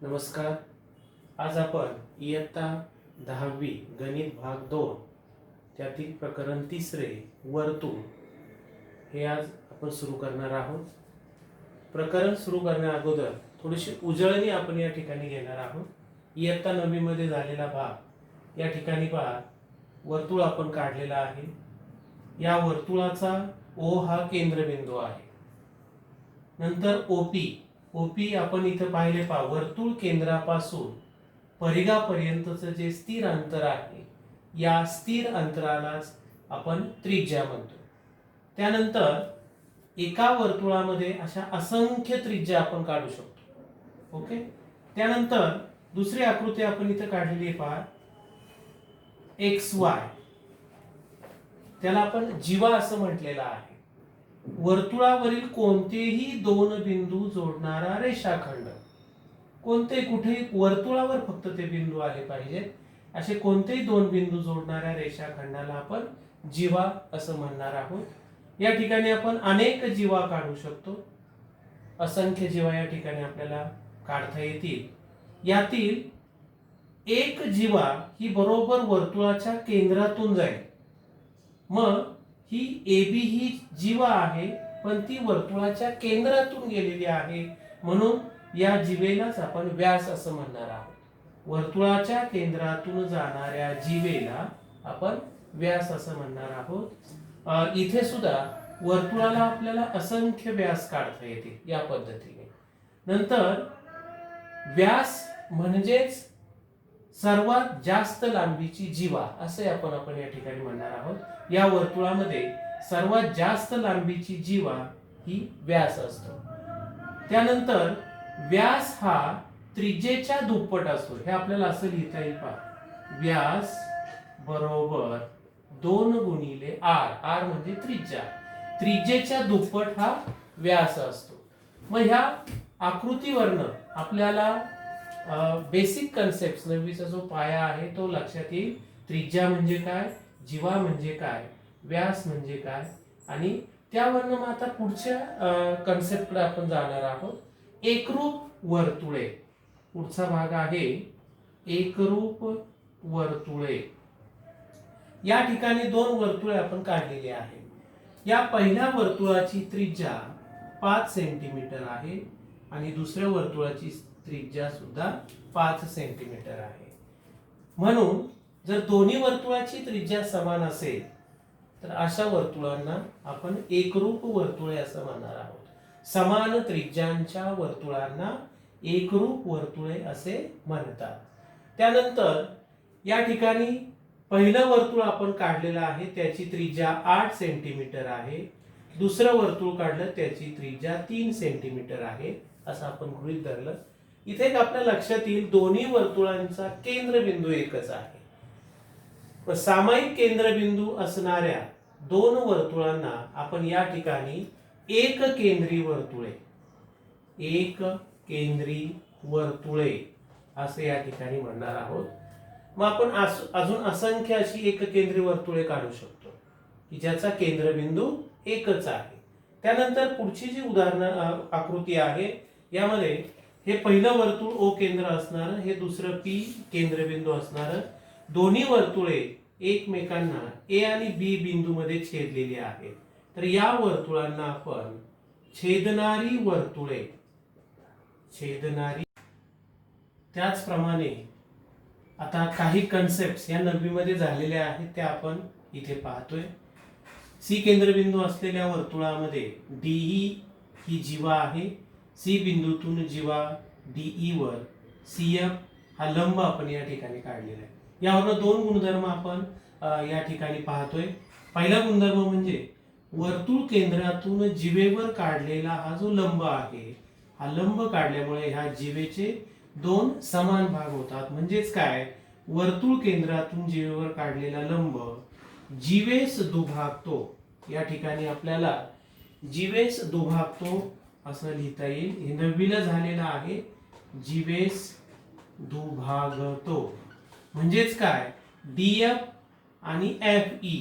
नमस्कार. आज आपण इयत्ता 10वी गणित भाग 2 त्यातील प्रकरण 3 वर्तुळ हे आज आपण सुरू करणार आहोत. प्रकरण सुरू करण्या अगोदर थोडीशी उजळणी आपण या ठिकाणी घेणार आहोत. इयत्ता 9वी मध्ये झालेला भाग या ठिकाणी पहा, वर्तुळ आपण काढलेला आहे. या वर्तुळाचा ओ हा केंद्रबिंदू आहे. नंतर ओपी आपण इथं पाहिले पहा, वर्तुळ केंद्रापासून परिघापर्यंतचं जे स्थिर अंतर आहे या स्थिर अंतरालाच आपण त्रिज्या म्हणतो. त्यानंतर एका वर्तुळामध्ये अशा असंख्य त्रिज्या आपण काढू शकतो. ओके. त्यानंतर दुसरी आकृती आपण इथं काढलेली आहे पहा, XY, त्याला आपण जीवा असं म्हटलेलं आहे. वर्तुळावरील कोणतेही दोन बिंदू जोडणारा रेषाखंड, कोणते कुठेही वर्तुळावर फक्त ते बिंदू आले पाहिजेत, असे कोणतेही दोन बिंदू जोडणाऱ्या रेषाखंडाला आपण जीवा असं म्हणणार आहोत. या ठिकाणी आपण अनेक जीवा काढू शकतो. असंख्य जीवा या ठिकाणी आपल्याला काढता येतील. यातील एक जीवा ही बरोबर वर्तुळाच्या केंद्रातून जाईल. मग ही AB ही जीवा आहे, पण ती वर्तुळाच्या केंद्रातून गेलेली आहे, म्हणून या जीवेलाच आपण व्यास असं म्हणणार आहोत. वर्तुळाच्या केंद्रातून जाणाऱ्या जीवेला आपण व्यास असं म्हणणार आहोत. इथे सुद्धा वर्तुळाला आपल्याला असंख्य व्यास काढता येतील या पद्धतीने. नंतर व्यास म्हणजेच सर्वात जास्त लांबीची जीवा असे आपण या ठिकाणी म्हणणार आहोत. या वर्तुळामध्ये सर्वात जास्त लांबीची जीवा ही व्यास असतो. त्यानंतर व्यास हा त्रिज्येच्या दुप्पट असतो. हे आपल्याला असं लिहिता येईल पहा, व्यास बरोबर 2 गुणिले r म्हणजे त्रिज्या. त्रिज्येच्या दुप्पट हा व्यास असतो. मग ह्या आकृतीवरनं आपल्याला बेसिक कन्सेप्ट 9वीचा जो पाया आहे तो लक्षात येईल. त्रिज्या म्हणजे काय, जीवा म्हणजे काय, व्यास म्हणजे काय, आणि त्यावरनं मग आता पुढच्या कन्सेप्टकडे आपण जाणार आहोत. एकरूप वर्तुळे, पुढचा भाग आहे एकरूप वर्तुळे. या ठिकाणी दोन वर्तुळे आपण काढलेली आहे. या पहिल्या वर्तुळाची त्रिज्या 5 सेंटीमीटर आहे आणि दुसऱ्या वर्तुळाची त्रिज्या सुद्धा 5 सेंटीमीटर आहे. म्हणून जर दोन्ही वर्तुळाची त्रिज्या समान असेल तर अशा वर्तुळांना आपण एकरूप वर्तुळे असं म्हणणार आहोत. समान त्रिज्यांच्या वर्तुळांना एकरूप वर्तुळे असे म्हणतात. त्यानंतर या ठिकाणी पहिलं वर्तुळ आपण काढलेलं आहे, त्याची त्रिज्या 8 सेंटीमीटर आहे. दुसरं वर्तुळ काढलं त्याची त्रिज्या 3 सेंटीमीटर आहे असं आपण गृहीत धरलं. इथे एक आपल्या लक्षात येईल, दोन्ही वर्तुळांचा केंद्रबिंदू एकच आहे. सामायिक केंद्रबिंदू असणाऱ्या दोन वर्तुळांना आपण या ठिकाणी एक केंद्री वर्तुळे असे या ठिकाणी म्हणणार आहोत. मग आपण अजून असंख्य अशी एक केंद्री वर्तुळे काढू शकतो की ज्याचा केंद्रबिंदू एकच आहे. त्यानंतर पुढची जी आकृती आहे यामध्ये हे पहिलं वर्तुळ O केंद्र असणार, हे दुसरं P केंद्रबिंदू असणार. दोन्ही वर्तुळे एकमेकांना A आणि B बिंदू मध्ये छेदलेली आहेत. तर या वर्तुळांना आपण छेदणारी वर्तुळे, त्याचप्रमाणे आता काही कन्सेप्ट या 9वी मध्ये झालेल्या आहेत त्या आपण इथे पाहतोय. C केंद्रबिंदू असलेल्या वर्तुळामध्ये DE ही जीवा आहे. C बिंदूतून जीवा DE वर CF हा लंब आपण या ठिकाणी काढलेला आहे. यावरून दोन गुणधर्म आपण या ठिकाणी पाहतोय. पहिला गुणधर्म म्हणजे वर्तुळ केंद्रातून जीवेवर काढलेला हा जो लंब आहे, हा लंब काढल्यामुळे ह्या जीवेचे दोन समान भाग होतात. म्हणजेच काय, वर्तुळ केंद्रातून जीवेवर काढलेला लंब जीवेस दुभागतो. या ठिकाणी आपल्याला जीवेस दुभागतो असं लिहिता येईल. हे 9वीला झालेलं आहे, जीवेस दुभागतो. म्हणजेच काय, DF आणि FE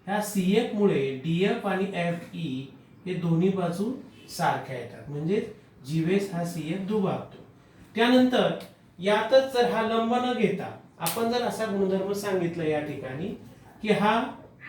ह्या CF मुळे DF आणि FE हे दोन्ही बाजू सारख्या येतात. म्हणजे जीवेस हा CF दुभागतो. त्यानंतर यातच जर हा लंब न घेता आपण जर असा गुणधर्म सांगितला या ठिकाणी की हा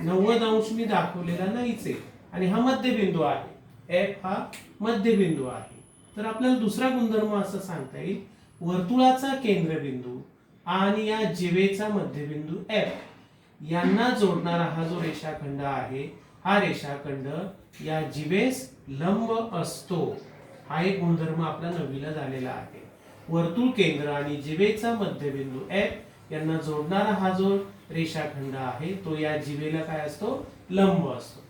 90 अंश मी दाखवलेला नाहीच आहे आणि हा मध्यबिंदू आहे, एफ हा मध्यबिंदू आहे, तर आपल्याला दुसरा गुणधर्म असं सांगता येईल वर्तुळाचा केंद्रबिंदू आणि या जीवेचा मध्यबिंदू एफ यांना जोडणारा हा जो रेषाखंड आहे, हा रेषाखंड या जीवेस लंब असतो. हा एक गुणधर्म आपला 9वीला झालेला आहे. वर्तुळ केंद्र आणि जीवेचा मध्यबिंदू एफ यांना जोडणारा हा जो रेषाखंड आहे तो या जीवेला काय असतो, लंब असतो.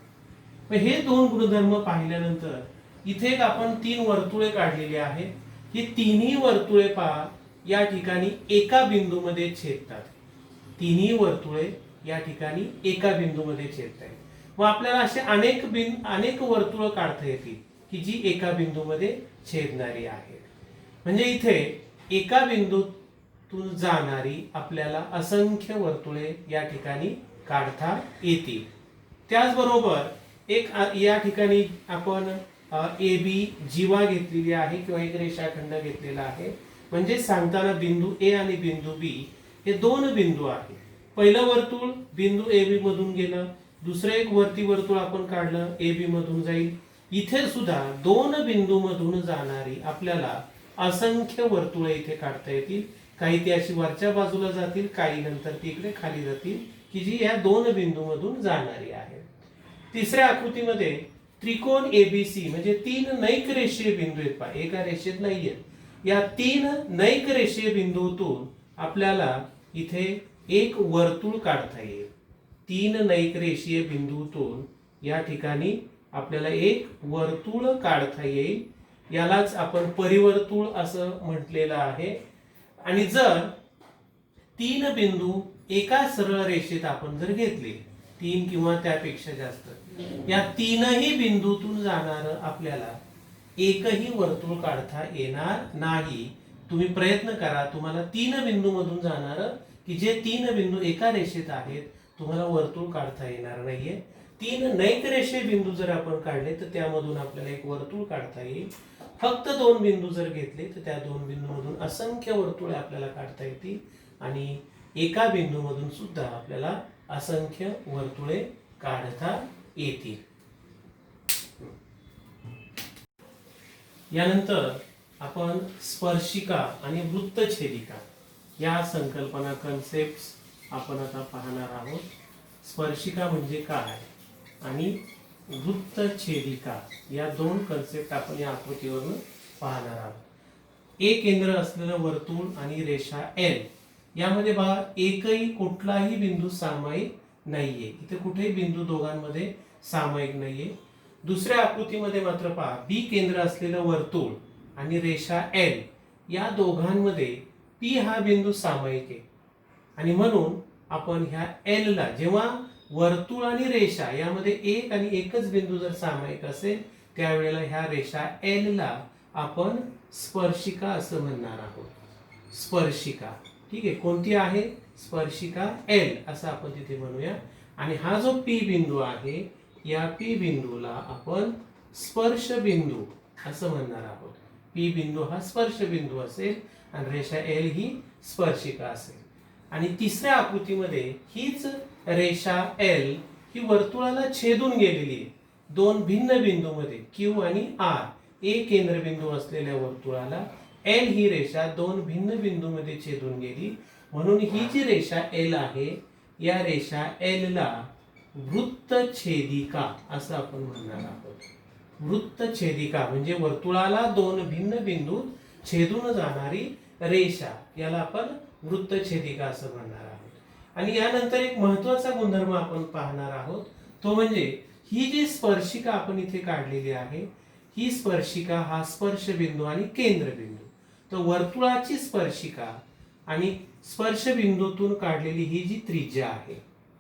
मग हे दोन गुणधर्म पाहिल्यानंतर इथे एक आपण 3 वर्तुळे काढलेली आहेत. ही तिन्ही वर्तुळे पहा या ठिकाणी एका बिंदूमध्ये छेदतात. तिन्ही वर्तुळे या ठिकाणी एका बिंदूमध्ये छेदतात. मग आपल्याला असे अनेक वर्तुळ काढता येतील की जी एका बिंदूमध्ये छेदणारी आहेत. म्हणजे इथे एका बिंदूतून जाणारी आपल्याला असंख्य वर्तुळे या ठिकाणी काढता येतील. त्याचबरोबर एक या ठिकाणी आपण ए बी जीवा घेतलेली आहे किंवा एक रेषाखंड घेतलेला आहे. म्हणजे सांगताना बिंदू ए आणि बिंदू बी हे दोन बिंदू आहेत. पहिलं वर्तुळ बिंदू ए बी मधून गेलं, दुसरं एक वरती वर्तुळ आपण काढलं ए बी मधून जाईल. इथे सुद्धा दोन बिंदू मधून जाणारी आपल्याला असंख्य वर्तुळे इथे काढता येतील. काही ती अशी वरच्या बाजूला जातील, काही नंतर ती इकडे खाली जातील की जी या दोन बिंदू मधून जाणारी आहे. तिसऱ्या आकृतीमध्ये त्रिकोण एबीसी म्हणजे 3 नैक रेषीय बिंदू आहेत पहा, एका रेषेत नाहीये. या 3 नैक रेषीय बिंदूतून आपल्याला इथे एक वर्तुळ काढता येईल. 3 नैक रेषीय बिंदूतून या ठिकाणी आपल्याला एक वर्तुळ काढता येईल. यालाच आपण परिवर्तुळ असं म्हटलेलं आहे. आणि जर 3 बिंदू एका सरळ रेषेत आपण जर घेतले, 3 किंवा त्यापेक्षा जास्त, या तीनही बिंदूतून जाणार आपल्याला एकही वर्तुळ काढता येणार नाही. तुम्ही प्रयत्न करा, तुम्हाला 3 बिंदू मधून जाणार की जे 3 बिंदू एका रेषेत आहेत तुम्हाला वर्तुळ काढता येणार नाहीये. 3 नैक रेषीय बिंदू जर आपण काढले तर त्यामधून आपल्याला एक वर्तुळ काढता येईल. फक्त 2 बिंदू जर घेतले तर त्या 2 बिंदूमधून असंख्य वर्तुळे आपल्याला काढता येतील आणि एका बिंदूमधून सुद्धा आपल्याला असंख्य वर्तुळे काढता येतील. यानंतर आपण स्पर्शिका आणि वृत्तछेदिका या संकल्पना कन्सेप्ट आपण आता पाहणार आहोत. स्पर्शिका म्हणजे काय आणि वृत्तछेदिका या दोन कन्सेप्ट आपण या आकृतीवरून पाहणार आहोत. ए केंद्र असलेलं वर्तुळ आणि रेषा एल यामध्ये बघा एकही कुठलाही बिंदू सामायिक नाहीये. इथे कुठेही बिंदू दोघांमध्ये सामायिक नाहीये. दुसऱ्या आकृतीमध्ये मात्र पहा बी केंद्र असलेलं वर्तुळ आणि रेषा एल या दोघांमध्ये पी हा बिंदू सामायिक आहे आणि म्हणून आपण ह्या एल ला जेव्हा वर्तुळ आणि रेषा यामध्ये एक आणि एकच बिंदू जर सामायिक असेल त्यावेळेला ह्या रेषा एल ला आपण स्पर्शिका असं म्हणणार आहोत. स्पर्शिका ठीक आहे, कोणती आहे स्पर्शिका एल असं आपण तिथे म्हणूया. आणि हा जो पी बिंदू आहे या पी बिंदूला आपण स्पर्श बिंदू असं म्हणणार आहोत. पी बिंदू हा स्पर्श बिंदू असेल आणि रेषा एल ही स्पर्शिका असेल. आणि तिसऱ्या आकृतीमध्ये हीच रेषा एल ही वर्तुळाला छेदून गेलेली आहे. दोन भिन्न बिंदूमध्ये क्यू आणि आर ए केंद्रबिंदू असलेल्या वर्तुळाला एल ही रेषा दोन भिन्न बिंदूमध्ये छेदून गेली. म्हणून ही जी रेषा एल आहे या रेषा एल ला वृत्तछेदिका असं आपण म्हणणार आहोत. वृत्तछेदिका म्हणजे वर्तुळाला दोन भिन्न बिंदू छेदून जाणारी रेषा याला आपण वृत्तछेदिका असं म्हणणार आहोत. आणि यानंतर एक महत्त्वाचा गुणधर्म आपण पाहणार आहोत, तो म्हणजे ही जी स्पर्शिका आपण इथे काढलेली आहे ही स्पर्शिका हा स्पर्श बिंदू आणि केंद्रबिंदू, तर वर्तुळाची स्पर्शिका आणि स्पर्श बिंदूतून काढलेली ही जी त्रिज्या आहे,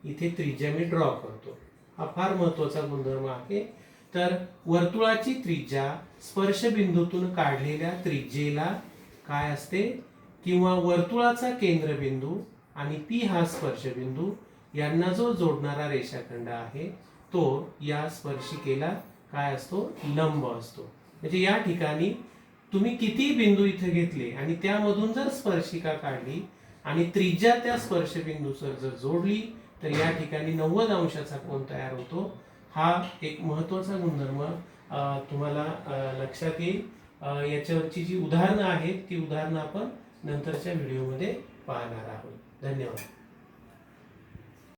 इथे त्रिज्या मी ड्रॉ करतो, हा फार महत्त्वाचा गुणधर्म आहे. तर वर्तुळाची त्रिज्या स्पर्श बिंदूतून काढलेल्या त्रिज्येला काय असते किंवा वर्तुळाचा केंद्रबिंदू आणि पी हा स्पर्शबिंदू यांना जो जोडणारा रेषाखंड आहे तो या स्पर्शिकेला काय असतो लंब असतो. म्हणजे या ठिकाणी तुम्ही किती बिंदू इथे घेतले आणि त्यामधून जर स्पर्शिका काढली आणि त्रिज्या त्या स्पर्शबिंदूसर जर जोडली तर या ठिकाणी 90 अंशाचा कोन तयार होतो. हा एक महत्वाचा गुणधर्म तुम्हाला लक्षात येईल. याच्यावरची जी उदाहरणं आहेत ती उदाहरणं आपण नंतरच्या व्हिडिओमध्ये पाहणार आहोत. धन्यवाद.